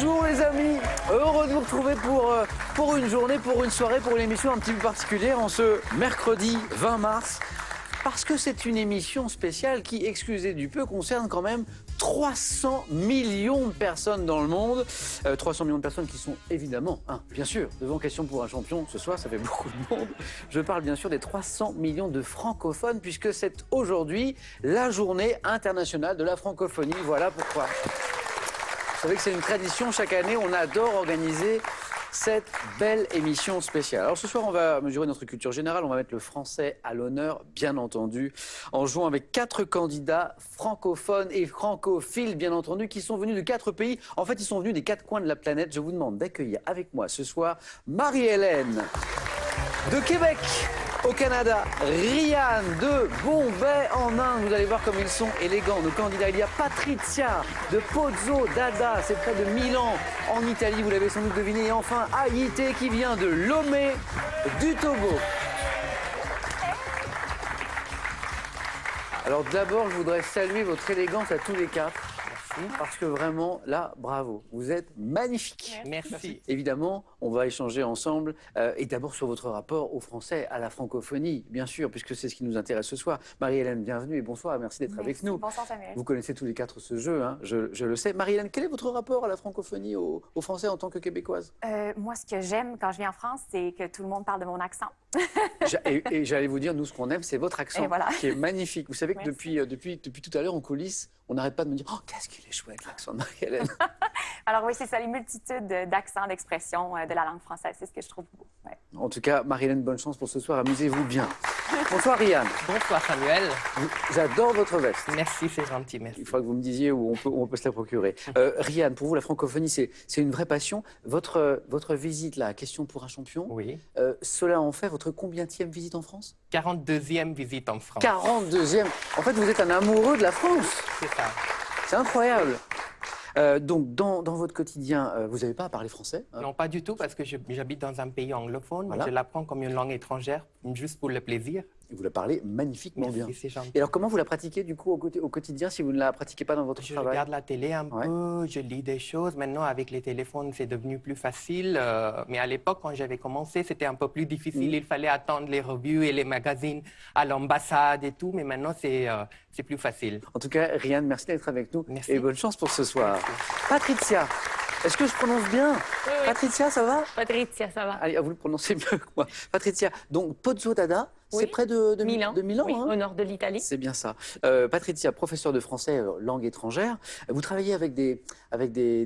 Bonjour les amis, heureux de vous retrouver pour une journée, pour une soirée, pour une émission un petit peu particulière en ce mercredi 20 mars. Parce que c'est une émission spéciale qui, excusez du peu, concerne quand même 300 millions de personnes dans le monde. 300 millions de personnes qui sont évidemment, bien sûr, devant Question pour un champion ce soir, ça fait beaucoup de monde. Je parle bien sûr des 300 millions de francophones puisque c'est aujourd'hui la journée internationale de la francophonie. Voilà pourquoi. Vous savez que c'est une tradition, chaque année, on adore organiser cette belle émission spéciale. Alors ce soir, on va mesurer notre culture générale, on va mettre le français à l'honneur, bien entendu, en jouant avec 4 candidats francophones et francophiles, bien entendu, qui sont venus de 4 pays. En fait, ils sont venus des 4 coins de la planète. Je vous demande d'accueillir avec moi ce soir Marie-Hélène de Québec au Canada, Ryan de Bombay en Inde. Vous allez voir comme ils sont élégants, nos candidats. Il y a Patricia de Pozzo d'Adda, c'est près de Milan en Italie, vous l'avez sans doute deviné. Et enfin Haïté qui vient de Lomé du Togo. Alors d'abord, je voudrais saluer votre élégance à tous les 4. Parce que vraiment, là, bravo, vous êtes magnifiques. Merci. Évidemment, on va échanger ensemble, et d'abord sur votre rapport au français, à la francophonie, bien sûr, puisque c'est ce qui nous intéresse ce soir. Marie-Hélène, bienvenue et bonsoir, merci d'être avec nous. Bonsoir Samuel. Vous connaissez tous les 4 ce jeu, hein, je le sais. Marie-Hélène, quel est votre rapport à la francophonie, au français en tant que québécoise? Moi, ce que j'aime quand je viens en France, c'est que tout le monde parle de mon accent. Et j'allais vous dire, nous, ce qu'on aime, c'est votre accent, voilà. qui est magnifique. Vous savez que Merci. depuis tout à l'heure, en coulisses, on n'arrête pas de me dire « Oh, qu'est-ce qu'il est chouette, l'accent de Marie-Hélène !» Alors oui, c'est ça, les multitudes d'accents, d'expressions de la langue française, c'est ce que je trouve beau. Ouais. En tout cas, Marie-Hélène, bonne chance pour ce soir, amusez-vous bien. Bonsoir, Ryan. Bonsoir Samuel. J'adore votre veste. Merci, c'est gentil, merci. Il faudra que vous me disiez où on peut se la procurer. Ryan, pour vous, la francophonie, c'est une vraie passion. Votre visite, là, Question pour un champion, Oui. cela en fait votre combienième visite en France? 42e visite en France. 42e. En fait, vous êtes un amoureux de la France. C'est ça. C'est incroyable. Donc, dans votre quotidien, vous n'avez pas à parler français, hein? Non, pas du tout, parce que j'habite dans un pays anglophone. Voilà. Je l'apprends comme une langue étrangère, juste pour le plaisir. Et vous la parlez magnifiquement bien. Merci, c'est gentil. Et alors, comment vous la pratiquez, du coup, au quotidien, si vous ne la pratiquez pas dans votre Je travail? regarde la télé un peu, je lis des choses. Maintenant, avec les téléphones, c'est devenu plus facile. Mais à l'époque, quand j'avais commencé, c'était un peu plus difficile. Il fallait attendre les revues et les magazines à l'ambassade et tout. Mais maintenant, c'est plus facile. En tout cas, Ryan, merci d'être avec nous. Merci. Et bonne chance pour ce soir. Merci. Patricia, est-ce que je prononce bien? Oui. Patricia, ça va? Patricia, ça va. Allez, vous le prononcez mieux que moi. Patricia, donc Pozzo d'Adda, c'est Oui. près de Milan. Milan, Oui, hein? au nord de l'Italie. C'est bien ça. Patricia, professeure de français langue étrangère, vous travaillez avec des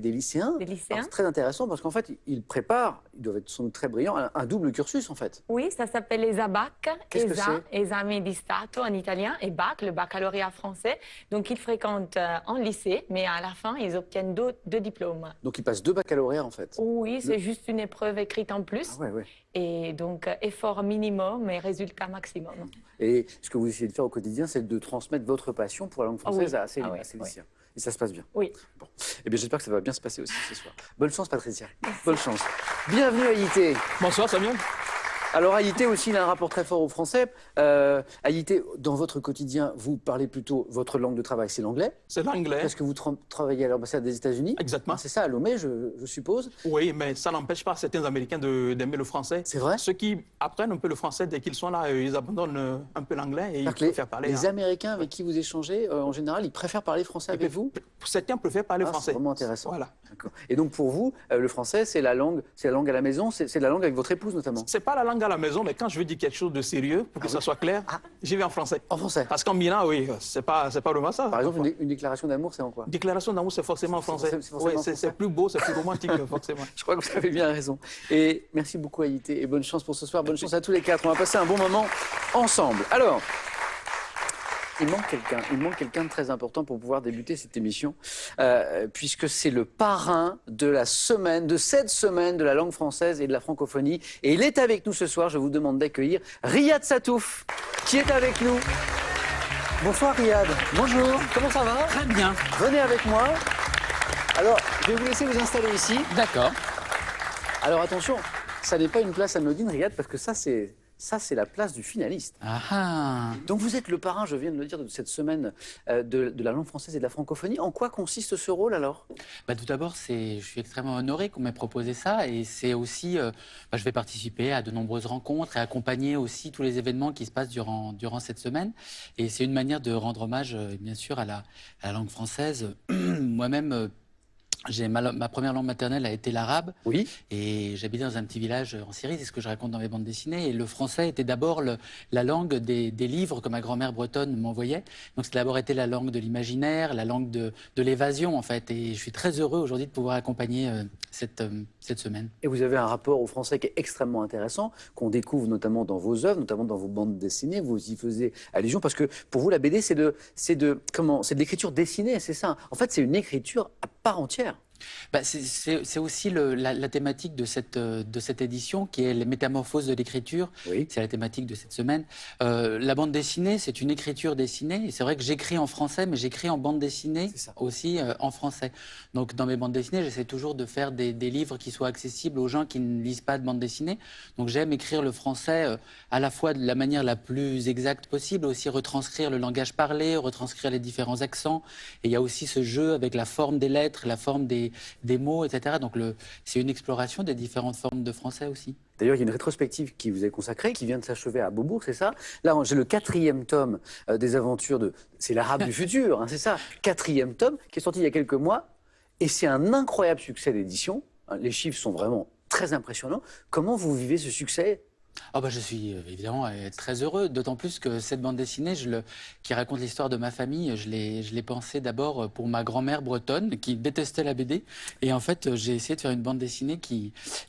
lycéens. Des lycéens. C'est très intéressant parce qu'en fait, ils préparent, ils doivent être sans doute très brillants, un double cursus en fait. Oui, ça s'appelle ESA-BAC, Qu'est-ce que Esame di Stato en italien, et BAC, le baccalauréat français. Donc, ils fréquentent en lycée, mais à la fin, ils obtiennent deux diplômes. Donc ils passent 2 baccalauréats en fait. Oui, c'est juste une épreuve écrite en plus. Ah ouais, ouais. Et donc, effort minimum et résultat maximum. Et ce que vous essayez de faire au quotidien, c'est de transmettre votre passion pour la langue française oui. à ces oui, lycéens. Et ça se passe bien. Oui. Bon. Eh bien, j'espère que ça va bien se passer aussi ce soir. Bonne chance, Patricia. Bonne chance. Bienvenue, Haïté. Bonsoir Samuel. Alors, Haïté aussi, il a un rapport très fort au français. Haïté, dans votre quotidien, vous parlez plutôt, votre langue de travail, c'est l'anglais? C'est l'anglais. Parce que vous travaillez à l'ambassade des États-Unis? Exactement. C'est ça, à Lomé, je suppose? Oui, mais ça n'empêche pas certains Américains d'aimer le français. C'est vrai? Ceux qui apprennent un peu le français, dès qu'ils sont là, ils abandonnent un peu l'anglais et ils C'est-à-dire que préfèrent parler. les Américains avec qui vous échangez, en général, ils préfèrent parler français avec vous? Certains préfèrent parler Ah, français. c'est vraiment intéressant. Voilà. D'accord. Et donc, pour vous, le français, c'est la langue à la maison, c'est la langue avec votre épouse notamment? C'est pas la langue à la maison, mais quand je veux dire quelque chose de sérieux, pour que ça soit clair, j'y vais en français. En français? Parce qu'en Milan, oui, c'est pas vraiment ça. Par exemple, une déclaration d'amour, c'est en quoi? Déclaration d'amour, c'est forcément en français. C'est forcément en Oui, français. c'est plus beau, c'est plus romantique, forcément. Je crois que vous avez bien raison. Et merci beaucoup, Haïté, et bonne chance pour ce soir. Bonne chance à tous les 4. On va passer un bon moment ensemble. Alors, il manque quelqu'un de très important pour pouvoir débuter cette émission, puisque c'est le parrain de cette semaine de la langue française et de la francophonie. Et il est avec nous ce soir. Je vous demande d'accueillir Riyad Satouf, qui est avec nous. Bonsoir Riyad. Bonjour. Comment ça va? Très bien. Venez avec moi. Alors, je vais vous laisser vous installer ici. D'accord. Alors attention, ça n'est pas une place anodine, Riyad, parce que ça, c'est Ça, c'est la place du finaliste. Ah ah. Donc vous êtes le parrain, je viens de le dire, de cette semaine de la langue française et de la francophonie. En quoi consiste ce rôle alors? Bah, tout d'abord, je suis extrêmement honoré qu'on m'ait proposé ça et c'est aussi, je vais participer à de nombreuses rencontres et accompagner aussi tous les événements qui se passent durant cette semaine. Et c'est une manière de rendre hommage, bien sûr, à la langue française. Moi-même, ma première langue maternelle a été l'arabe. Oui. Et j'habitais dans un petit village en Syrie, c'est ce que je raconte dans mes bandes dessinées. Et le français était d'abord la langue des livres que ma grand-mère bretonne m'envoyait. Donc, c'est d'abord été la langue de l'imaginaire, la langue de l'évasion, en fait. Et je suis très heureux aujourd'hui de pouvoir accompagner cette semaine. Et vous avez un rapport au français qui est extrêmement intéressant, qu'on découvre notamment dans vos œuvres, notamment dans vos bandes dessinées. Vous y faisiez allusion parce que pour vous, la BD, c'est de l'écriture dessinée, c'est ça. En fait, c'est une écriture à part entière. Bah, c'est aussi la thématique de cette édition qui est les métamorphoses de l'écriture. Oui. C'est la thématique de cette semaine. La bande dessinée, c'est une écriture dessinée. Et c'est vrai que j'écris en français, mais j'écris en bande dessinée aussi en français. Donc dans mes bandes dessinées, j'essaie toujours de faire des livres qui soient accessibles aux gens qui ne lisent pas de bande dessinée. Donc j'aime écrire le français à la fois de la manière la plus exacte possible, aussi retranscrire le langage parlé, retranscrire les différents accents. Et il y a aussi ce jeu avec la forme des lettres, la forme des mots, etc. Donc c'est une exploration des différentes formes de français aussi. D'ailleurs, il y a une rétrospective qui vous est consacrée, qui vient de s'achever à Beaubourg, c'est ça? Là, j'ai le 4e tome des aventures de... C'est l'Arabe du futur, hein, c'est ça? 4e tome, qui est sorti il y a quelques mois. Et c'est un incroyable succès d'édition. Les chiffres sont vraiment très impressionnants. Comment vous vivez ce succès? Oh bah je suis évidemment très heureux, d'autant plus que cette bande dessinée qui raconte l'histoire de ma famille, je l'ai pensée d'abord pour ma grand-mère bretonne qui détestait la BD. Et en fait, j'ai essayé de faire une bande dessinée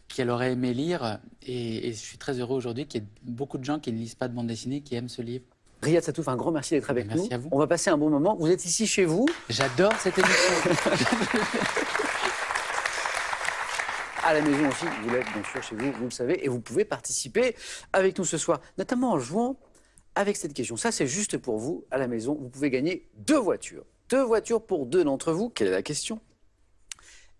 qu'elle aurait aimé lire. Et je suis très heureux aujourd'hui qu'il y ait beaucoup de gens qui ne lisent pas de bande dessinée, qui aiment ce livre. Riyad Sattouf, un grand merci d'être avec nous. Merci à vous. On va passer un bon moment. Vous êtes ici chez vous. J'adore cette émission. À la maison aussi, vous l'êtes bien sûr chez vous, vous le savez, et vous pouvez participer avec nous ce soir, notamment en jouant avec cette question. Ça, c'est juste pour vous, à la maison, vous pouvez gagner 2 voitures. 2 voitures pour 2 d'entre vous. Quelle est la question?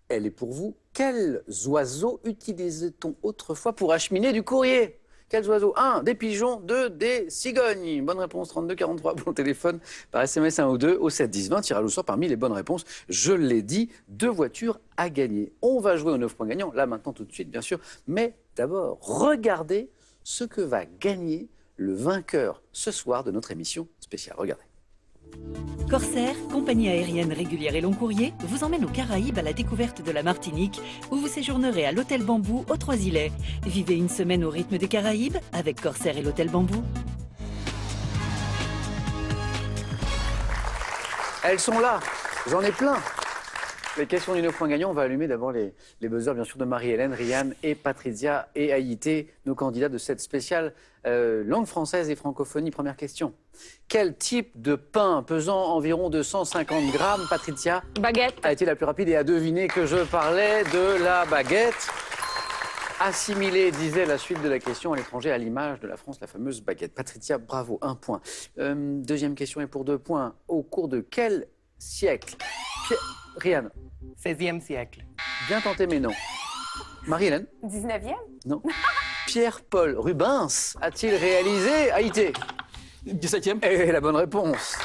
Elle est pour vous. Quels oiseaux utilisait-on autrefois pour acheminer du courrier? Quels oiseaux? 1, des pigeons. 2, des cigognes. Bonne réponse, 32 43 pour le téléphone, par SMS 1 ou 2 au 7 10 20. Tirage au sort parmi les bonnes réponses. Je l'ai dit, 2 voitures à gagner. On va jouer aux 9 points gagnants, là maintenant tout de suite bien sûr. Mais d'abord, regardez ce que va gagner le vainqueur ce soir de notre émission spéciale. Regardez. Corsair, compagnie aérienne régulière et long courrier, vous emmène aux Caraïbes à la découverte de la Martinique, où vous séjournerez à l'Hôtel Bambou aux 3 îlets. Vivez une semaine au rythme des Caraïbes avec Corsair et l'Hôtel Bambou. Elles sont là, j'en ai plein. Les questions du 9 points gagnants, on va allumer d'abord les buzzers, bien sûr, de Marie-Hélène, Ryan et Patricia et Haïté, nos candidats de cette spéciale langue française et francophonie. Première question. Quel type de pain pesant environ 250 grammes, Patricia, Baguette. a été la plus rapide et a deviné que je parlais de la baguette? Assimilée, disait la suite de la question, à l'étranger, à l'image de la France, la fameuse baguette. Patricia, bravo, 1 point. Deuxième question est pour 2 points. Au cours de quel siècle Ryan. 16e siècle. Bien tenté, mais non. Marie-Hélène? 19e? Non. Pierre-Paul Rubens a-t-il réalisé Haïté? 17e. Et la bonne réponse.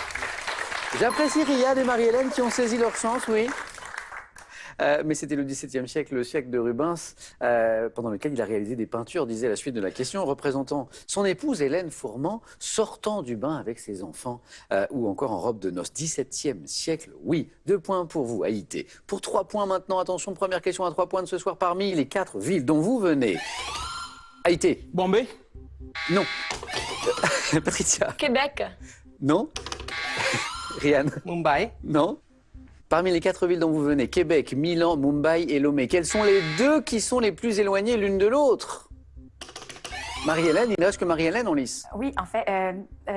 J'apprécie Riyad et Marie-Hélène qui ont saisi leur chance, oui. Mais c'était le XVIIe siècle, le siècle de Rubens, pendant lequel il a réalisé des peintures, disait la suite de la question, représentant son épouse Hélène Fourment sortant du bain avec ses enfants, ou encore en robe de noces. XVIIe siècle, oui. 2 points pour vous, Haïté. Pour 3 points maintenant, attention, première question à 3 points de ce soir, parmi les 4 villes dont vous venez. Haïté? Bombay? Non. Patricia? Québec. Non. Ryan? Mumbai. Non. Parmi les 4 villes dont vous venez, Québec, Milan, Mumbai et Lomé, quelles sont les 2 qui sont les plus éloignées l'une de l'autre? Marie-Hélène, il ne reste que Marie-Hélène en lice. Oui, en fait...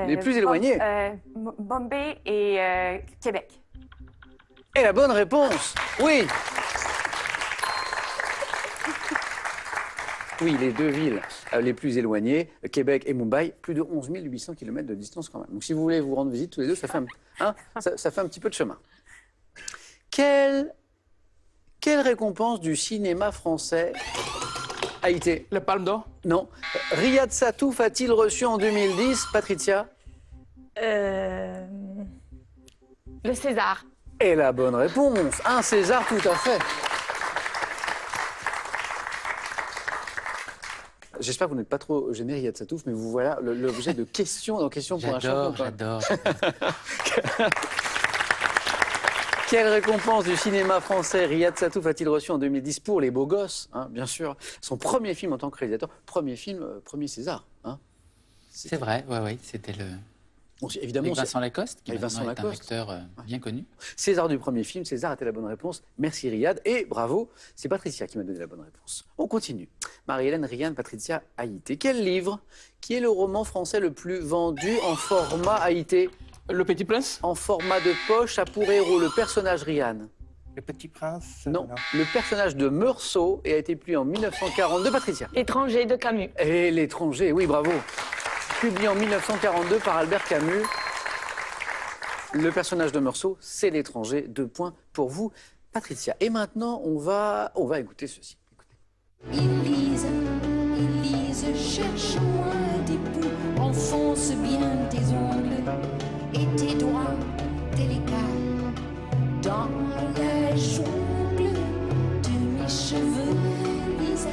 Les plus éloignés. Bombay et Québec. Et la bonne réponse, oui. Oui, les 2 villes les plus éloignées, Québec et Mumbai, plus de 11 800 km de distance quand même. Donc si vous voulez vous rendre visite tous les 2, ça fait ça fait un petit peu de chemin. Quelle récompense du cinéma français Haïti. Le Palme d'Or. Non. Riyad Satouf a-t-il reçu en 2010, Patricia? Le César. Et la bonne réponse, un César tout à fait. J'espère que vous n'êtes pas trop gêné, Riyad Satouf, mais vous voilà l'objet de questions dans Questions pour un champion. J'adore. Quelle récompense du cinéma français Riyad Satouf a-t-il reçu en 2010 pour Les Beaux Gosses, hein, bien sûr. Son premier film en tant que réalisateur, premier film, premier César. Hein. C'est vrai, oui, c'était le... Bon, évidemment, Avec Vincent Lacoste, qui avec maintenant Vincent est un Lacoste. acteur bien connu. César du premier film, César était la bonne réponse. Merci Riyad. Et bravo, c'est Patricia qui m'a donné la bonne réponse. On continue. Marie-Hélène, Ryan, Patricia, Haïté. Quel livre qui est le roman français le plus vendu en format Haïté? Le Petit Prince. En format de poche, a pour héros le personnage Ryan. Le Petit Prince. Non, le personnage de Meursault et a été publié en 1942. Patricia. Étranger de Camus. Et L'étranger, oui, bravo. Publié en 1942 par Albert Camus. Le personnage de Meursault, c'est L'étranger. 2 points pour vous, Patricia. Et maintenant, on va écouter ceci. Élise, cherche-moi des poux, enfonce bien tes ongles et tes doigts délicats dans la jungle de mes cheveux, Lisa.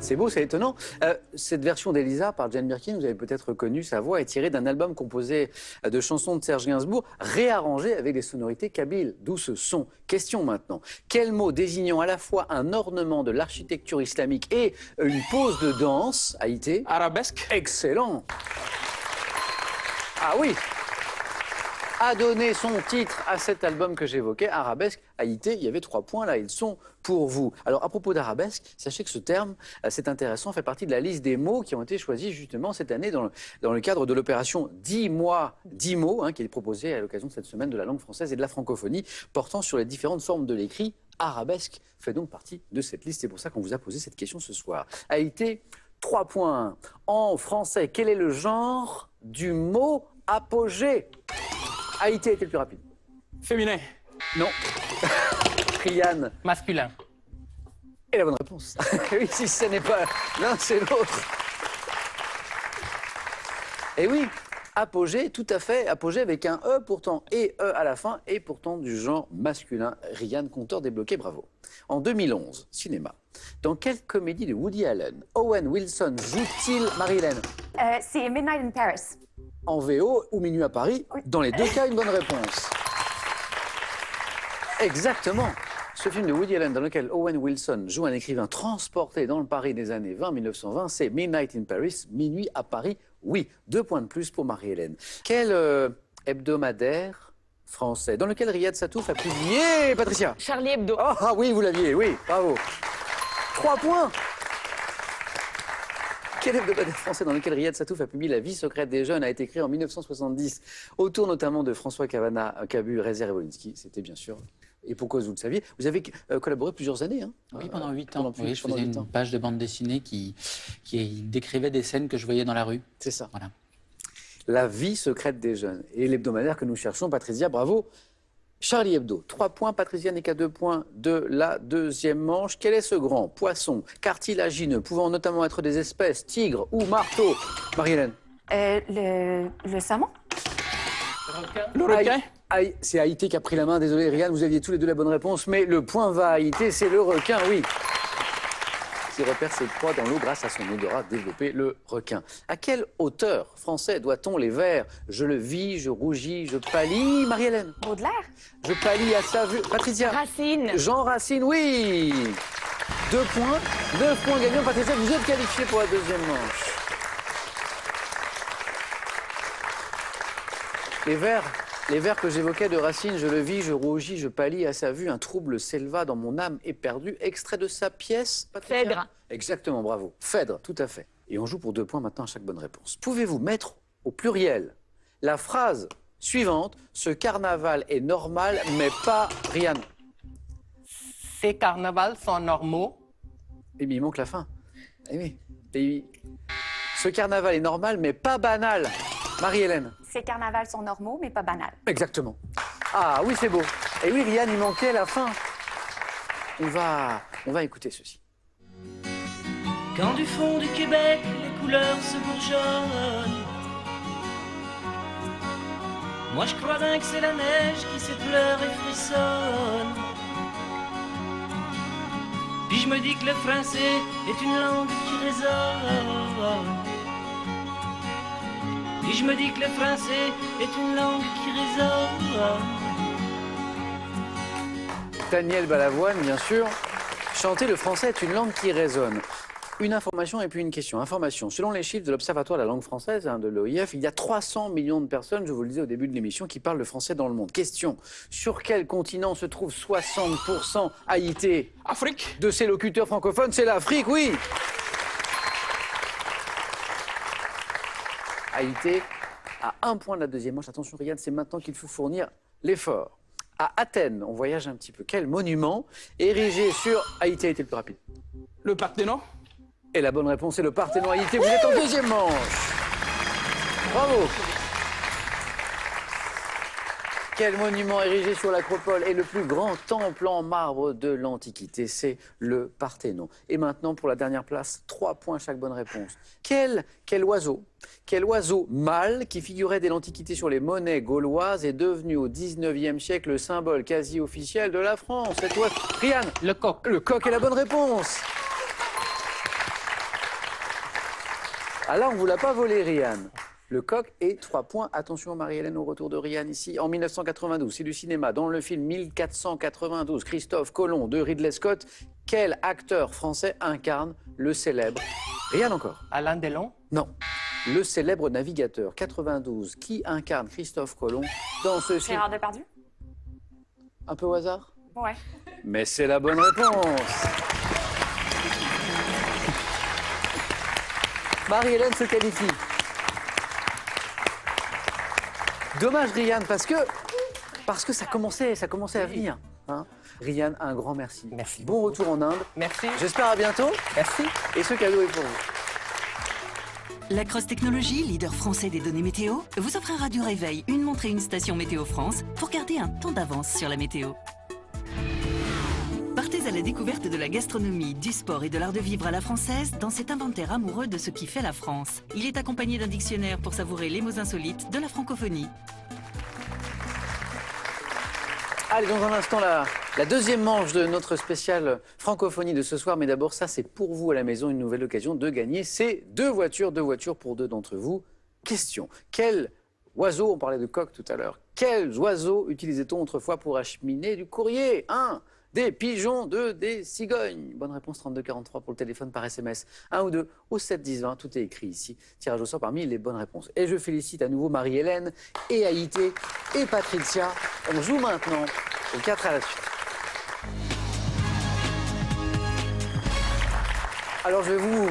C'est beau, c'est étonnant. Cette version d'Elisa par Jane Birkin, vous avez peut-être reconnu sa voix, est tirée d'un album composé de chansons de Serge Gainsbourg, réarrangées avec des sonorités kabyles. D'où ce son. Question maintenant. Quel mot désignant à la fois un ornement de l'architecture islamique et une pose de danse a été? Arabesque. Excellent. Ah oui, a donné son titre à cet album que j'évoquais, Arabesque, Haïté. Il y avait 3 points, là, ils sont pour vous. Alors, à propos d'arabesque, sachez que ce terme, c'est intéressant, fait partie de la liste des mots qui ont été choisis justement cette année dans le cadre de l'opération 10 mois, 10 mots, hein, qui est proposée à l'occasion de cette semaine de la langue française et de la francophonie, portant sur les différentes formes de l'écrit. Arabesque fait donc partie de cette liste. C'est pour ça qu'on vous a posé cette question ce soir. Haïté, 3 points. En français, quel est le genre du mot apogée? Haïti a été le plus rapide. Féminin. Non. Ryan. Masculin. Et la bonne réponse. Oui, si ce n'est pas l'un, c'est l'autre. Et oui, apogée, tout à fait. Apogée avec un E pourtant, et E à la fin, et pourtant du genre masculin. Ryan, compteur débloqué, bravo. En 2011, cinéma. Dans quelle comédie de Woody Allen Owen Wilson joue-t-il Marie-Hélène? C'est Midnight in Paris. En VO ou Minuit à Paris, Oui. dans les 2 cas, une bonne réponse. Exactement. Ce film de Woody Allen dans lequel Owen Wilson joue un écrivain transporté dans le Paris des années 1920, c'est Midnight in Paris, Minuit à Paris. Oui, 2 points de plus pour Marie-Hélène. Quel hebdomadaire français dans lequel Riyad Satouf a publié, Patricia? Charlie Hebdo. Oh, ah oui, vous l'aviez, oui, bravo. 3 points. Quel hebdomadaire français dans lequel Riyad Satouf a publié La vie secrète des jeunes a été créé en 1970, autour notamment de François Cabu, Rézère et Wolinski. C'était bien sûr, et pour cause vous le saviez. Vous avez collaboré plusieurs années, hein? Oui, pendant 8 ans. pendant plus- Oui, je pendant faisais 8 une ans. page de bande dessinée qui décrivait des scènes que je voyais dans la rue. C'est ça. Voilà. La vie secrète des jeunes. Et l'hebdomadaire que nous cherchons, Patricia, bravo. Charlie Hebdo, 3 points. Patricia n'est qu'à 2 points de la deuxième manche. Quel est ce grand poisson cartilagineux, pouvant notamment être des espèces, tigre ou marteau? Marie-Hélène. Le saumon? Le requin. C'est Haïté qui a pris la main. Désolé, Ryan, vous aviez tous les deux la bonne réponse, mais le point va à Haïté, c'est le requin, oui. Qui repère ses proies dans l'eau grâce à son odorat développé, le requin. À quel auteur français doit-on les vers? Je le vis, je rougis, je pâlis. Marie-Hélène. Baudelaire? Je pâlis à sa vue. Patricia. Racine. Jean Racine, oui. 2 points, 9 points gagnants. Patricia, vous êtes qualifiée pour la deuxième manche. Les vers que j'évoquais de Racine, je le vis, je rougis, je pâlis à sa vue, un trouble s'éleva dans mon âme éperdue, extrait de sa pièce, Patricia? Phèdre. Exactement, bravo. Phèdre, tout à fait. Et on joue pour 2 points maintenant à chaque bonne réponse. Pouvez-vous mettre au pluriel la phrase suivante: ce carnaval est normal, mais pas Ryan? Ces carnavals sont normaux. Eh bien, il manque la fin. Eh oui. Ce carnaval est normal, mais pas banal. Marie-Hélène. Ces carnavals sont normaux, mais pas banals. Exactement. Ah oui, c'est beau. Et oui, Rian, il manquait la fin. On va écouter ceci. Quand du fond du Québec, les couleurs se bourgeonnent, moi je crois bien que c'est la neige qui s'effleure et frissonne. Puis je me dis que le français est une langue qui résonne. Puis je me dis que le français est une langue qui résonne. Daniel Balavoine, bien sûr. Chanter le français est une langue qui résonne. Une information et puis une question. Information. Selon les chiffres de l'Observatoire de la langue française, de l'OIF, il y a 300 millions de personnes, je vous le disais au début de l'émission, qui parlent le français dans le monde. Question. Sur quel continent se trouve 60% Haïti Afrique. de ses locuteurs francophones? C'est l'Afrique, oui. Haïti à 1 point de la deuxième manche. Attention, Rian, c'est maintenant qu'il faut fournir l'effort. À Athènes, on voyage un petit peu. Quel monument érigé sur... Haïti a été le plus rapide. Le Parthénon. Et la bonne réponse est le Parthénon Haïti. Vous êtes en deuxième manche. Bravo. Quel monument érigé sur l'Acropole est le plus grand temple en marbre de l'Antiquité? C'est le Parthénon. Et maintenant, pour la dernière place, 3 points chaque bonne réponse. Quel oiseau mâle qui figurait dès l'Antiquité sur les monnaies gauloises est devenu au 19e siècle le symbole quasi officiel de la France? Cet oiseau... Rian. Le coq. Le coq est la bonne réponse. Ah là, on ne vous l'a pas volé, Rian. Le coq est 3 points. Attention, Marie-Hélène, au retour de Rian ici. En 1992, c'est du cinéma. Dans le film 1492, Christophe Colomb de Ridley Scott, quel acteur français incarne le célèbre... Rian encore. Alain Delon. Non. Le célèbre navigateur 92. Qui incarne Christophe Colomb dans ce film? Gérard Depardieu? Un peu au hasard? Ouais. Mais c'est la bonne réponse. Marie-Hélène se qualifie. Dommage, Rian, parce que ça commençait à venir. Hein. Rian, un grand merci. Merci. Bon retour en Inde. Merci. J'espère à bientôt. Merci. Et ce cadeau est pour vous. La Cross Technologie, leader français des données météo, vous offrira du réveil, une montre et une station Météo France pour garder un temps d'avance sur la météo. Partez à la découverte de la gastronomie, du sport et de l'art de vivre à la française dans cet inventaire amoureux de ce qui fait la France. Il est accompagné d'un dictionnaire pour savourer les mots insolites de la francophonie. Allez, dans un instant, la deuxième manche de notre spéciale francophonie de ce soir. Mais d'abord, ça, c'est pour vous à la maison, une nouvelle occasion de gagner ces 2 voitures pour 2 d'entre vous. Question. Quel oiseau, on parlait de coq tout à l'heure, quels oiseaux utilisait-on autrefois pour acheminer du courrier? 1. Des pigeons, 2. Des cigognes. Bonne réponse, 3243 pour le téléphone par SMS. 1 ou 2 au 7 10 20. Tout est écrit ici. Tirage au sort parmi les bonnes réponses. Et je félicite à nouveau Marie-Hélène et Haïté et Patricia. On joue maintenant au 4 à la suite. Alors je vais vous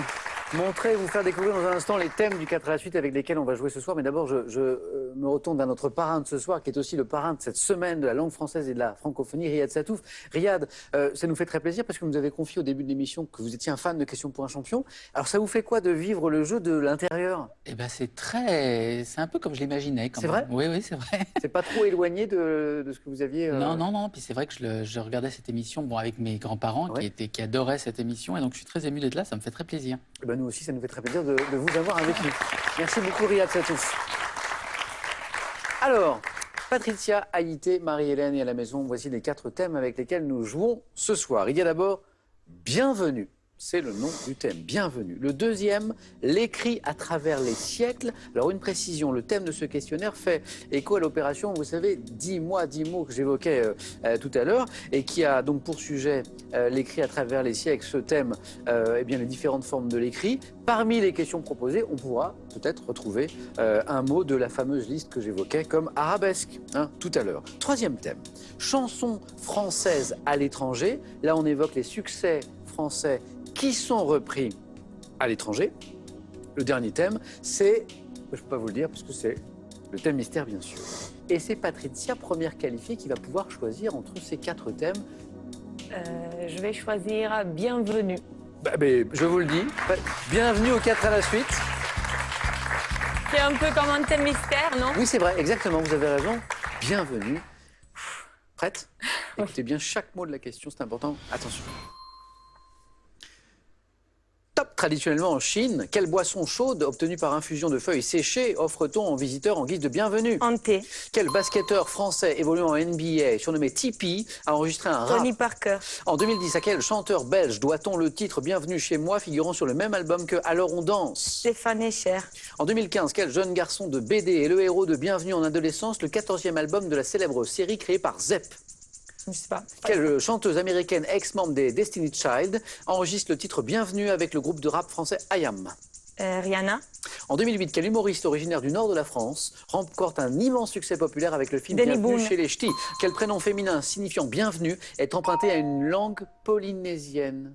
montrer, vous faire découvrir dans un instant les thèmes du 4 à la suite avec lesquels on va jouer ce soir. Mais d'abord, je me retourne vers notre parrain de ce soir, qui est aussi le parrain de cette semaine de la langue française et de la francophonie, Riyad Satouf. Riyad, ça nous fait très plaisir parce que vous nous avez confié au début de l'émission que vous étiez un fan de Questions pour un champion. Alors ça vous fait quoi de vivre le jeu de l'intérieur? Eh ben c'est un peu comme je l'imaginais. C'est vrai? Oui, oui, c'est vrai. C'est pas trop éloigné de ce que vous aviez Non. Puis c'est vrai que je regardais cette émission avec mes grands-parents qui adoraient cette émission. Et donc je suis très ému d'être là, ça me fait très plaisir. Eh ben, nous aussi, ça nous fait très plaisir de vous avoir avec nous. Merci beaucoup, Riyad Satouf. Alors, Patricia, Haïté, Marie-Hélène et à la maison, voici les 4 thèmes avec lesquels nous jouons ce soir. Il y a d'abord Bienvenue. C'est le nom du thème, Bienvenue. Le deuxième, l'écrit à travers les siècles. Alors une précision, le thème de ce questionnaire fait écho à l'opération, vous savez, 10 mots que j'évoquais tout à l'heure et qui a donc pour sujet l'écrit à travers les siècles, ce thème, eh bien les différentes formes de l'écrit. Parmi les questions proposées, on pourra peut-être retrouver un mot de la fameuse liste que j'évoquais comme arabesque tout à l'heure. Troisième thème, chansons françaises à l'étranger. Là, on évoque les succès français qui sont repris à l'étranger. Le dernier thème, c'est, je ne peux pas vous le dire parce que c'est le thème mystère bien sûr. Et c'est Patricia, première qualifiée, qui va pouvoir choisir entre ces 4 thèmes. Je vais choisir Bienvenue. Je vous le dis, bienvenue aux 4 à la suite. C'est un peu comme un thème mystère, non? Oui, c'est vrai, exactement, vous avez raison. Bienvenue. Prête? Écoutez bien chaque mot de la question, c'est important. Attention. Top. Traditionnellement en Chine, quelle boisson chaude obtenue par infusion de feuilles séchées offre-t-on aux visiteurs en guise de bienvenue? Un thé. Quel basketteur français évoluant en NBA, surnommé Tipeee, a enregistré un rap? Tony Parker. En 2010, à quel chanteur belge doit-on le titre Bienvenue chez moi, figurant sur le même album que Alors on danse? Stéphane Echer. En 2015, quel jeune garçon de BD est le héros de Bienvenue en adolescence, le 14e album de la célèbre série créée par Zepp? Je sais pas. Quelle chanteuse américaine ex-membre des Destiny's Child enregistre le titre Bienvenue avec le groupe de rap français IAM? Rihanna. En 2008, quel humoriste originaire du nord de la France remporte un immense succès populaire avec le film Danny Bienvenue Boone. chez les Ch'tis? Quel prénom féminin signifiant bienvenue est emprunté à une langue polynésienne?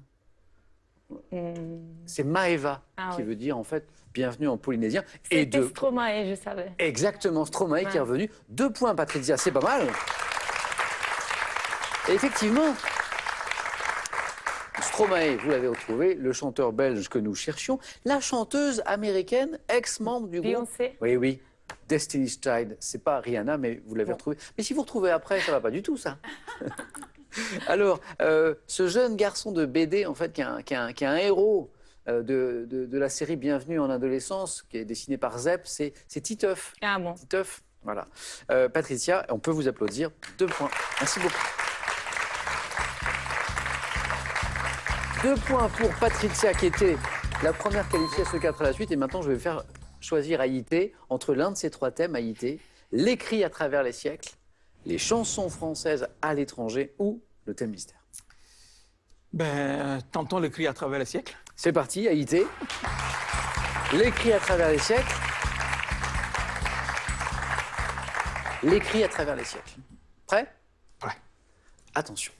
C'est Maeva, Ah qui oui. veut dire en fait bienvenue en polynésien. Et C'était Stromae, je savais. Exactement, Stromae qui est Ouais. revenu. 2 points, Patricia, c'est pas mal. Et effectivement, Stromae, vous l'avez retrouvé, le chanteur belge que nous cherchions, la chanteuse américaine, ex-membre du groupe. Beyoncé. Oui, oui. Destiny's Child, c'est pas Rihanna, mais vous l'avez retrouvé. Mais si vous retrouvez après, ça va pas du tout, ça. Alors, ce jeune garçon de BD, en fait, qui est un héros de la série Bienvenue en adolescence, qui est dessiné par Zepp, c'est Titeuf. Ah bon. Titeuf, voilà. Patricia, on peut vous applaudir. 2 points. Merci beaucoup. 2 points pour Patricia, qui était la première qualifiée à ce 4 à la suite. Et maintenant, je vais faire choisir Haïté entre l'un de ces 3 thèmes, Haïté, l'écrit à travers les siècles, les chansons françaises à l'étranger ou le thème mystère. Ben, tentons le cri à travers les siècles. C'est parti, Haïté. L'écrit à travers les siècles. L'écrit à travers les siècles. Prêt? Prêt. Attention.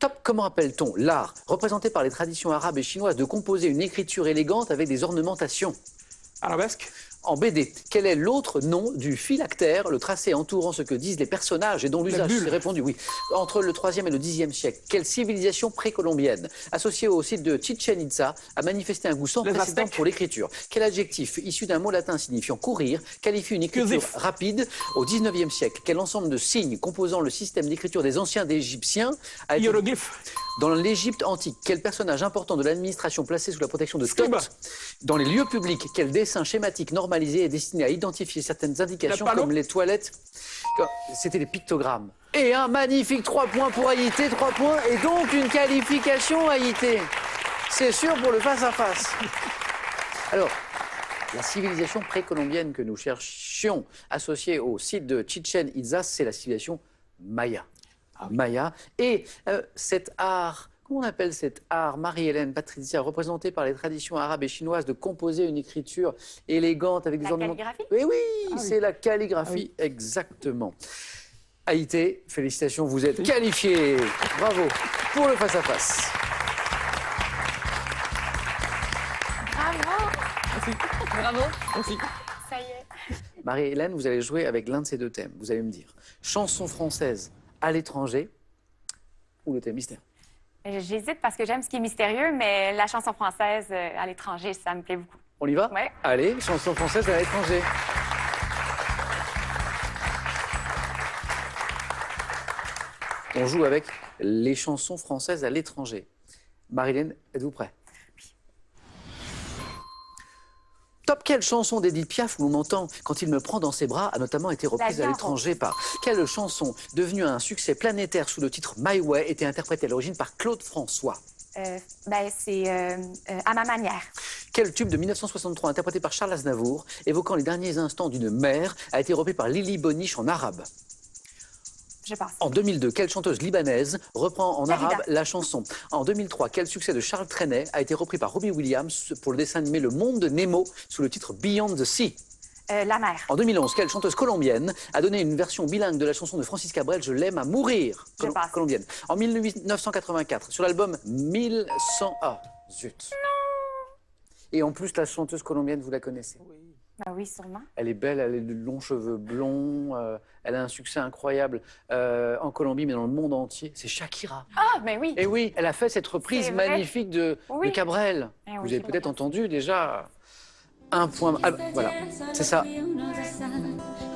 Top, comment appelle-t-on l'art représenté par les traditions arabes et chinoises de composer une écriture élégante avec des ornementations? Arabesque. En BD, quel est l'autre nom du phylactère, le tracé entourant ce que disent les personnages et dont l'usage bulle. s'est répandu? Oui. Entre le 3e et le 10e siècle, quelle civilisation précolombienne, associée au site de Chichen Itza, a manifesté un goût sans Les précédent Aztèques. pour l'écriture? Quel adjectif, issu d'un mot latin signifiant courir, qualifie une écriture Cusif. rapide au 19e siècle? Quel ensemble de signes composant le système d'écriture des anciens Égyptiens a été... Hiéroglyphe. Dans l'Égypte antique, quel personnage important de l'administration placé sous la protection de Thoth? Scribe. Dans les lieux publics, quel dessin schématique normalisé est destiné à identifier certaines indications Le panneau. comme les toilettes? C'était les pictogrammes. Et un magnifique 3 points pour Haïté, 3 points, et donc une qualification Haïté. C'est sûr pour le face-à-face. Alors, la civilisation précolombienne que nous cherchions, associée au site de Chichen Itza, c'est la civilisation Maya. Maya. Et cet art, comment on appelle cet art, Marie-Hélène, Patricia, représenté par les traditions arabes et chinoises de composer une écriture élégante avec des La ornements. calligraphie? Oui, oui, c'est la calligraphie, exactement. Haïté, félicitations, vous êtes qualifiés. Bravo pour le face-à-face. Bravo. Ça y est. Marie-Hélène, vous allez jouer avec l'un de ces 2 thèmes. Vous allez me dire chanson française à l'étranger ou le thème mystère. J'hésite parce que j'aime ce qui est mystérieux, mais la chanson française à l'étranger, ça me plaît beaucoup. On y va? Ouais. Allez, chanson française à l'étranger. On joue avec les chansons françaises à l'étranger. Marilyn, êtes-vous prêt? Top, quelle chanson d'Edith Piaf où l'on entend « Quand il me prend dans ses bras » a notamment été reprise La à vie en l'étranger par... Quelle chanson, devenue un succès planétaire sous le titre « My Way » était interprétée à l'origine par Claude François? C'est à ma manière. Quel tube de 1963 interprété par Charles Aznavour, évoquant les derniers instants d'une mère, a été repris par Lily Boniche en arabe? Je passe. En 2002, quelle chanteuse libanaise reprend en Dalida. arabe la chanson? En 2003, quel succès de Charles Trenet a été repris par Robbie Williams pour le dessin animé Le Monde de Nemo sous le titre Beyond the Sea? La mer. En 2011, quelle chanteuse colombienne a donné une version bilingue de la chanson de Francis Cabrel, Je l'aime à mourir? Je passe. Colombienne. En 1984, sur l'album 1100... Ah, zut. Et en plus, la chanteuse colombienne, vous la connaissez? Ben oui, sûrement. Elle est belle, elle a de longs cheveux blonds, elle a un succès incroyable en Colombie, mais dans le monde entier. C'est Shakira. Ah, ben oui. Et oui, elle a fait cette reprise C'est vrai. magnifique de Oui. Cabrel. Eh oui, Vous avez j'ai peut-être pas entendu déjà un point. Ah, voilà, c'est ça.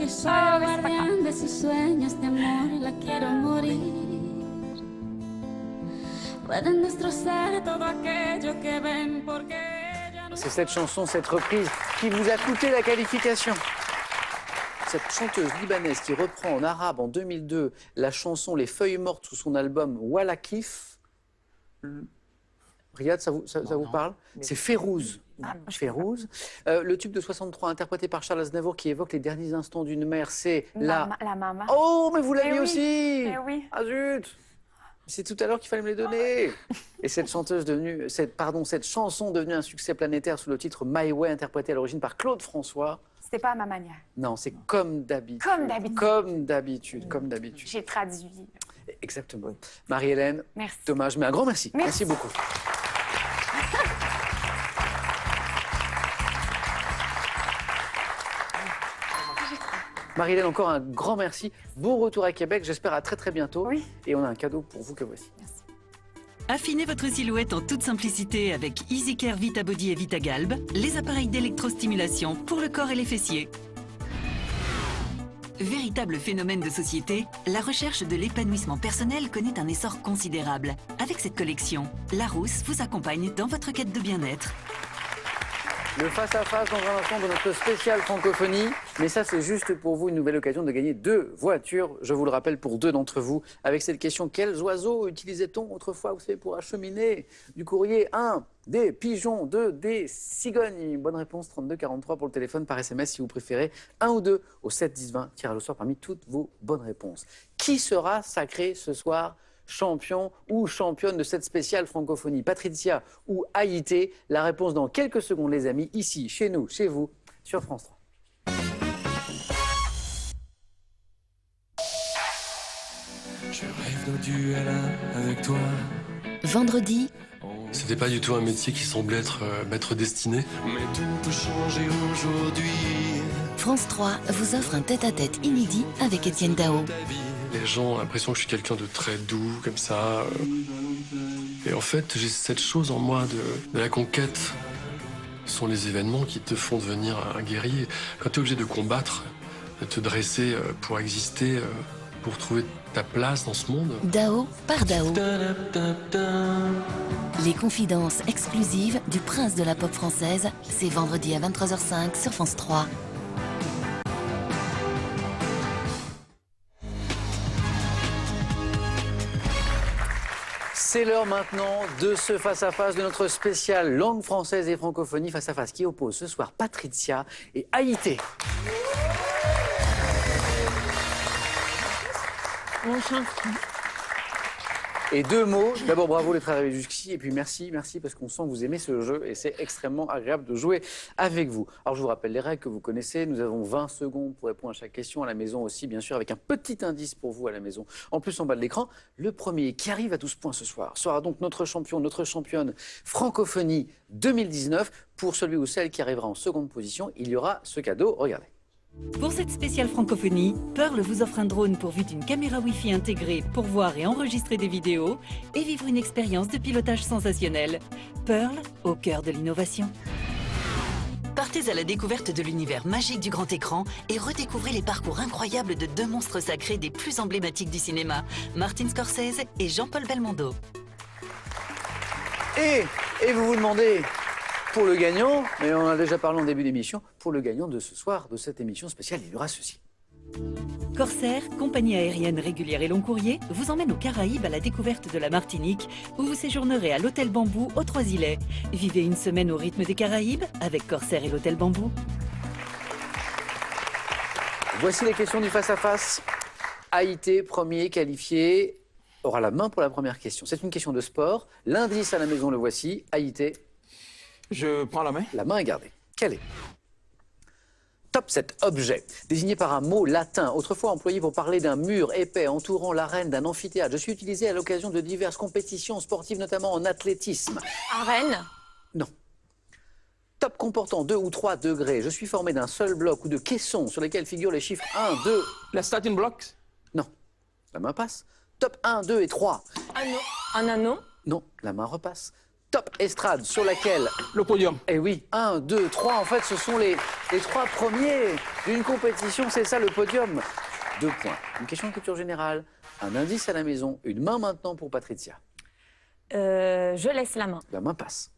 que soy el guardián de sus sueños de amor, la quiero morir. Pueden destrozar todo aquello que ven porque ella no... C'est cette chanson, cette reprise qui vous a coûté la qualification. Cette chanteuse libanaise qui reprend en arabe en 2002 la chanson Les Feuilles Mortes sous son album Walla Kif. Riyad, ça vous parle? C'est Férouz. Férouz. Le tube de 63 interprété par Charles Aznavour qui évoque les derniers instants d'une mère, c'est La maman. Oh, mais vous l'aviez Eh oui, aussi. eh oui. Ah zut. C'est tout à l'heure qu'il fallait me les donner. Et cette chanson devenue un succès planétaire sous le titre My Way, interprété à l'origine par Claude François. C'était pas à ma manière. Non, c'est comme d'habitude. Comme d'habitude. Comme d'habitude, comme d'habitude. J'ai traduit. Exactement. Marie-Hélène, Merci. dommage, mais un grand merci. Merci. Beaucoup. Marie-Hélène, encore un grand merci. Bon retour à Québec, j'espère à très très bientôt. Oui. Et on a un cadeau pour vous que voici. Affinez votre silhouette en toute simplicité avec EasyCare Vita Body et Vita Galb, les appareils d'électrostimulation pour le corps et les fessiers. Véritable phénomène de société, la recherche de l'épanouissement personnel connaît un essor considérable. Avec cette collection, Larousse vous accompagne dans votre quête de bien-être. Le face-à-face dans un instant de notre spéciale francophonie. Mais ça, c'est juste pour vous une nouvelle occasion de gagner 2 voitures. Je vous le rappelle pour 2 d'entre vous. Avec cette question, quels oiseaux utilisait-on autrefois, vous savez, pour acheminer du courrier? 1, des pigeons. 2, des cigognes. Bonne réponse, 3243 pour le téléphone par SMS si vous préférez. 1 ou 2 au 7 10 20. Tirage au sort parmi toutes vos bonnes réponses. Qui sera sacré ce soir champion ou championne de cette spéciale francophonie? Patricia ou Haïté? La réponse dans quelques secondes, les amis, ici, chez nous, chez vous, sur France 3. Je rêve d'un duel avec toi. Vendredi. C'était pas du tout un métier qui semblait m'être destiné. Mais tout peut changer aujourd'hui. France 3 vous offre un tête-à-tête inédit avec Étienne Dao. Les gens ont l'impression que je suis quelqu'un de très doux, comme ça. Et en fait, j'ai cette chose en moi de la conquête. Ce sont les événements qui te font devenir un guerrier. Quand tu es obligé de combattre, de te dresser pour exister, pour trouver ta place dans ce monde. Dao par Dao. Les confidences exclusives du prince de la pop française, c'est vendredi à 23h05 sur France 3. C'est l'heure maintenant de ce face-à-face de notre spécial langue française et francophonie face-à-face qui oppose ce soir Patricia et Haïté. Et 2 mots. D'abord, bravo d'être arrivé jusqu'ici. Et puis merci parce qu'on sent que vous aimez ce jeu et c'est extrêmement agréable de jouer avec vous. Alors, je vous rappelle les règles que vous connaissez. Nous avons 20 secondes pour répondre à chaque question. À la maison aussi, bien sûr, avec un petit indice pour vous à la maison. En plus, en bas de l'écran, le premier qui arrive à 12 points ce soir sera donc notre champion, notre championne francophonie 2019. Pour celui ou celle qui arrivera en seconde position, il y aura ce cadeau. Regardez. Pour cette spéciale francophonie, Pearl vous offre un drone pourvu d'une caméra Wi-Fi intégrée pour voir et enregistrer des vidéos et vivre une expérience de pilotage sensationnelle. Pearl, au cœur de l'innovation. Partez à la découverte de l'univers magique du grand écran et redécouvrez les parcours incroyables de 2 monstres sacrés des plus emblématiques du cinéma, Martin Scorsese et Jean-Paul Belmondo. Et vous vous demandez, pour le gagnant, mais on en a déjà parlé en début d'émission, pour le gagnant de ce soir, de cette émission spéciale, il y aura ceci. Corsair, compagnie aérienne régulière et long courrier, vous emmène aux Caraïbes à la découverte de la Martinique, où vous séjournerez à l'Hôtel Bambou aux 3 îlets. Vivez une semaine au rythme des Caraïbes avec Corsair et l'Hôtel Bambou. Voici les questions du face-à-face. Haïté, premier qualifié, aura la main pour la première question. C'est une question de sport. L'indice à la maison, le voici. Haïté. Je prends la main. La main est gardée. Quel est? Top 7, objet, désigné par un mot latin, autrefois employé pour parler d'un mur épais entourant l'arène d'un amphithéâtre. Je suis utilisé à l'occasion de diverses compétitions sportives, notamment en athlétisme. Arène. Non. Top comportant 2 ou 3 degrés. Je suis formé d'un seul bloc ou de caissons sur lesquels figurent les chiffres 1, 2... La starting blocks? Non. La main passe. Top 1, 2 et 3. Un anneau. Non, la main repasse. Top estrade sur laquelle... Le podium. Eh oui, 1, 2, 3, en fait, ce sont les 3 premiers d'une compétition, c'est ça le podium. 2 points. Une question de culture générale, un indice à la maison, une main maintenant pour Patricia. Je laisse la main. La main passe.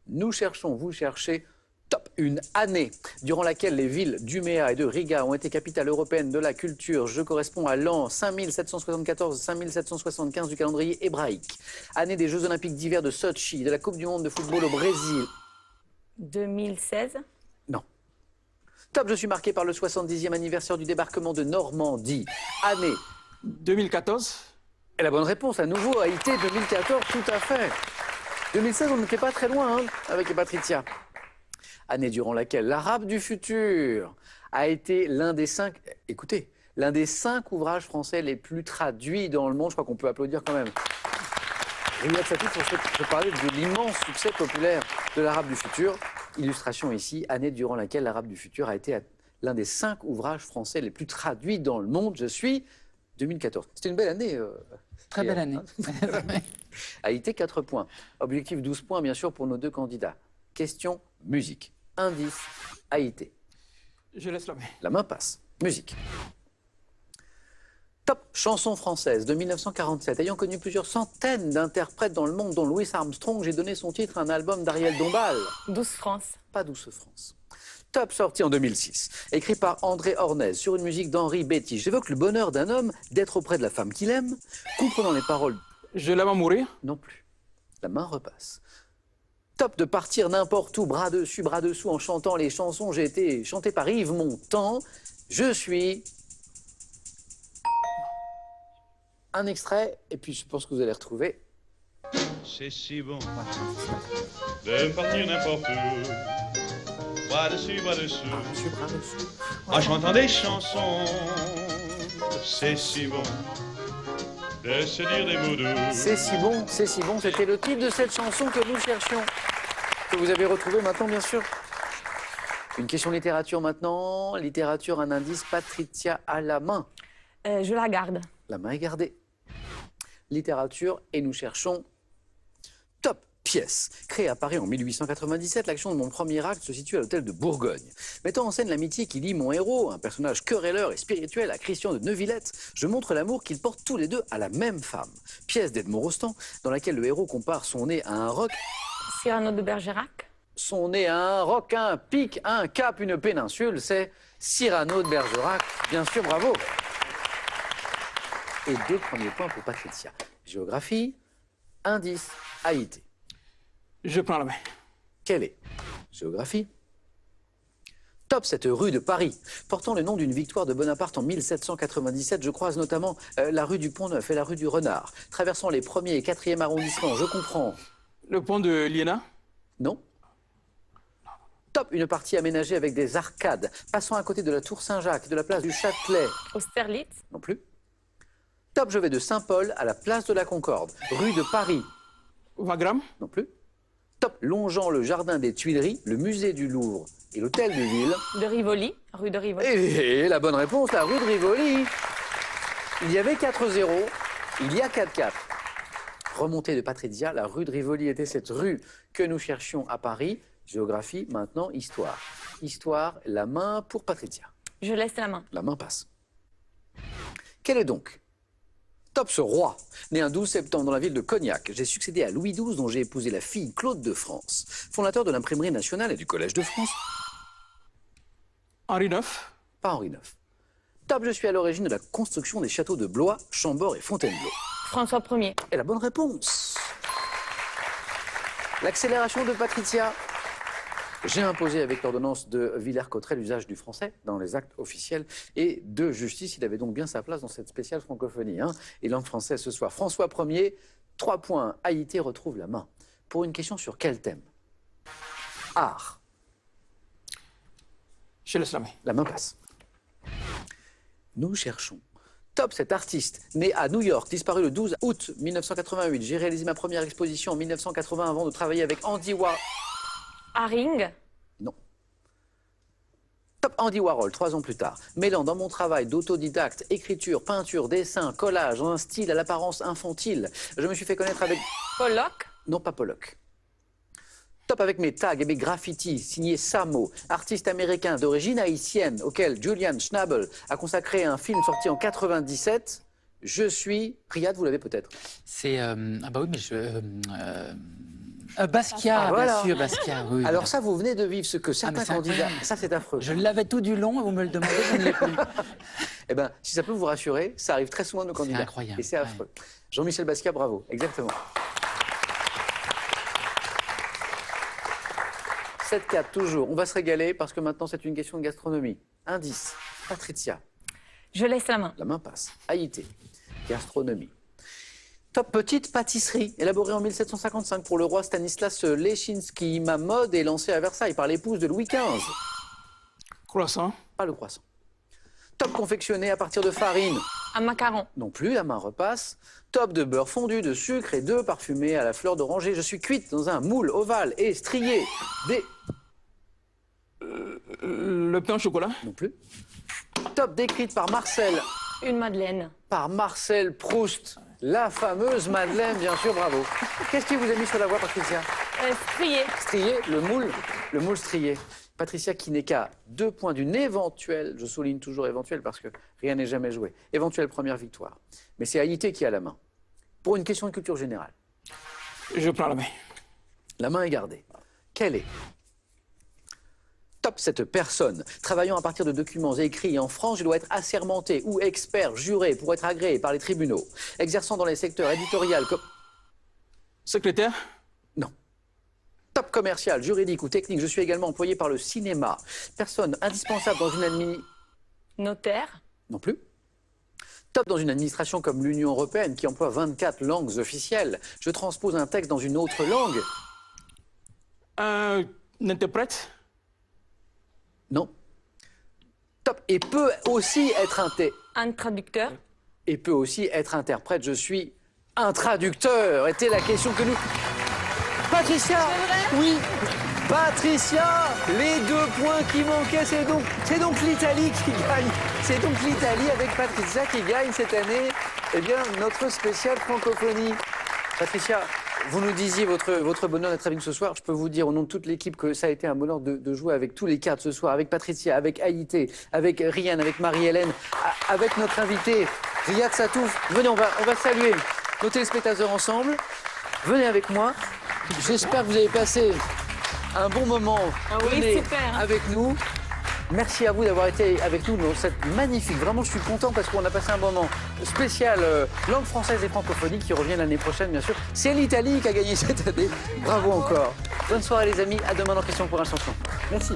Nous cherchons, vous cherchez, top, une année durant laquelle les villes d'Umeå et de Riga ont été capitales européennes de la culture. Je corresponds à l'an 5774-5775 du calendrier hébraïque. Année des Jeux Olympiques d'hiver de Sochi, de la Coupe du Monde de football au Brésil. 2016. Non. Top, je suis marqué par le 70e anniversaire du débarquement de Normandie. Année 2014. Et la bonne réponse, à nouveau, Haïti 2014, tout à fait. 2016, on n'était pas très loin hein, avec Patricia. Année durant laquelle l'Arabe du futur a été l'un des 5... Écoutez, l'un des 5 ouvrages français les plus traduits dans le monde. Je crois qu'on peut applaudir quand même. Riyad Satty pour parler de l'immense succès populaire de l'Arabe du futur. Illustration ici, année durant laquelle l'Arabe du futur a été l'un des 5 ouvrages français les plus traduits dans le monde. Je suis 2014. C'était une belle année. Très belle année. Haïti, 4 points. Objectif 12 points, bien sûr, pour nos 2 candidats. Question musique. Indice, Haïti. Je laisse la main. La main passe. Musique. Top chanson française de 1947. Ayant connu plusieurs centaines d'interprètes dans le monde, dont Louis Armstrong, j'ai donné son titre à un album d'Ariel Dombal. Douce France. Pas Douce France. Top sorti en 2006. Écrit par André Hornez sur une musique d'Henri Betty. J'évoque le bonheur d'un homme d'être auprès de la femme qu'il aime, comprenant les paroles. Je l'aime à mourir. Non plus. La main repasse. Top de partir n'importe où, bras dessus, bras dessous, en chantant les chansons. J'ai été chanté par Yves Montand. Je suis... Un extrait, et puis je pense que vous allez retrouver. C'est si bon de partir n'importe où, bras dessus, bras dessous, en chantant des chansons. C'est si bon de se dire des mots doux. C'est si bon, c'était le titre de cette chanson que nous cherchions, que vous avez retrouvé maintenant, bien sûr. Une question littérature maintenant. Littérature, un indice, Patricia à la main. Je la garde. La main est gardée. Littérature, et nous cherchons top pièce. Créée à Paris en 1897, l'action de mon premier acte se situe à l'hôtel de Bourgogne. Mettant en scène l'amitié qui lie mon héros, un personnage querelleur et spirituel, à Christian de Neuvillette, je montre l'amour qu'ils portent tous les deux à la même femme. Pièce d'Edmond Rostand, dans laquelle le héros compare son nez à un roc. Cyrano de Bergerac. Son nez à un roc, un pic, un cap, une péninsule, c'est Cyrano de Bergerac. Bien sûr, bravo. Et 2 premiers points pour Patricia. Géographie, indice, Haïti. Je prends la main. Quelle est? Géographie. Top, cette rue de Paris, portant le nom d'une victoire de Bonaparte en 1797. Je croise notamment la rue du Pont-Neuf et la rue du Renard. Traversant les 1er et 4e arrondissements, je comprends. Le pont de l'Iéna? Non. Top, une partie aménagée avec des arcades, passant à côté de la Tour Saint-Jacques, de la place du Châtelet. Austerlitz. Non plus. Top, je vais de Saint-Paul à la place de la Concorde, rue de Paris. Wagram? Non plus. Top, longeant le jardin des Tuileries, le musée du Louvre et l'hôtel de ville. De Rivoli, rue de Rivoli. Et la bonne réponse, la rue de Rivoli. Il y avait 4-0, il y a 4-4. Remontée de Patricia, la rue de Rivoli était cette rue que nous cherchions à Paris. Géographie, maintenant histoire. Histoire, la main pour Patricia. Je laisse la main. La main passe. Quel est donc top ce roi, né un 12 septembre dans la ville de Cognac. J'ai succédé à Louis XII, dont j'ai épousé la fille Claude de France, fondateur de l'imprimerie nationale et du Collège de France. Henri IX. Pas Henri IX. Top, je suis à l'origine de la construction des châteaux de Blois, Chambord et Fontainebleau. François Ier. Et la bonne réponse. L'accélération de Patricia. J'ai imposé avec l'ordonnance de Villers-Cotterêts l'usage du français dans les actes officiels et de justice. Il avait donc bien sa place dans cette spéciale francophonie. Et langue française ce soir. François Ier, 3 points. Haïti retrouve la main. Pour une question sur quel thème? Art. Je laisse la main. La main passe. Nous cherchons. Top, cet artiste, né à New York, disparu le 12 août 1988. J'ai réalisé ma première exposition en 1980 avant de travailler avec Andy Warhol. Haring. Non. Top, Andy Warhol, 3 ans plus tard. Mêlant dans mon travail d'autodidacte, écriture, peinture, dessin, collage, dans un style à l'apparence infantile. Je me suis fait connaître avec... Pollock. Non, pas Pollock. Top avec mes tags et mes graffitis, signé Samo, artiste américain d'origine haïtienne, auquel Julian Schnabel a consacré un film sorti en 97. Je suis... Riyad, vous l'avez peut-être. C'est... ah bah oui, mais je... Basquiat, Voilà. bien sûr, Basquiat. Oui, Alors ça, vous venez de vivre ce que certains candidats... incroyable. Ça, c'est affreux. Je l'avais tout du long, vous me le demandez, je ne l'ai plus. Eh bien, si ça peut vous rassurer, ça arrive très souvent à nos candidats. C'est incroyable. Et c'est affreux. Jean-Michel Basquiat, bravo. Exactement. 7-4, toujours. On va se régaler parce que maintenant, c'est une question de gastronomie. Indice. Patricia. Je laisse la main. La main passe. Haïté. Gastronomie. Top petite pâtisserie, élaborée en 1755 pour le roi Stanislas Leszczynski. Ma mode est lancée à Versailles par l'épouse de Louis XV. Croissant. Pas le croissant. Top confectionné à partir de farine. Un macaron. Non plus, la main repasse. Top de beurre fondu, de sucre et d'œufs parfumés à la fleur d'oranger. Je suis cuite dans un moule ovale et strié. Le pain au chocolat. Non plus. Top décrite par Marcel. Une madeleine. Par Marcel Proust. La fameuse madeleine, bien sûr, bravo. Qu'est-ce qui vous a mis sur la voie, Patricia? Strié. Strié, le moule strié. Patricia qui n'est qu'à 2 points d'une éventuelle, je souligne toujours éventuelle parce que rien n'est jamais joué, éventuelle première victoire. Mais c'est Haïté qui a la main. Pour une question de culture générale. Je prends la main. La main est gardée. Quelle est? Top, cette personne. Travaillant à partir de documents écrits en France, je dois être assermenté ou expert, juré pour être agréé par les tribunaux. Exerçant dans les secteurs éditorial comme... Secrétaire? Non. Top commercial, juridique ou technique, je suis également employé par le cinéma. Personne indispensable dans une administration... Notaire? Non plus. Top dans une administration comme l'Union européenne qui emploie 24 langues officielles. Je transpose un texte dans une autre langue. Un interprète? Non. Top. Et peut aussi être un traducteur? Et peut aussi être interprète. Je suis un traducteur. Était la question que nous... Patricia! Oui! Patricia! Les 2 points qui manquaient, c'est donc l'Italie qui gagne. C'est donc l'Italie avec Patricia qui gagne cette année, eh bien, notre spécial francophonie. Patricia, vous nous disiez votre bonheur d'être avec nous ce soir. Je peux vous dire au nom de toute l'équipe que ça a été un bonheur de jouer avec tous les 4 ce soir, avec Patricia, avec Haïté, avec Ryan, avec Marie-Hélène, avec notre invité Riyad Satouf. Venez, on va saluer nos téléspectateurs ensemble. Venez avec moi. J'espère que vous avez passé un bon moment. Oui, super. Avec nous. Merci à vous d'avoir été avec nous dans cette magnifique. Vraiment, je suis content parce qu'on a passé un moment spécial langue française et francophonie qui revient l'année prochaine, bien sûr. C'est l'Italie qui a gagné cette année. Bravo encore. Bonne soirée, les amis. À demain dans Question pour un chanson. Merci.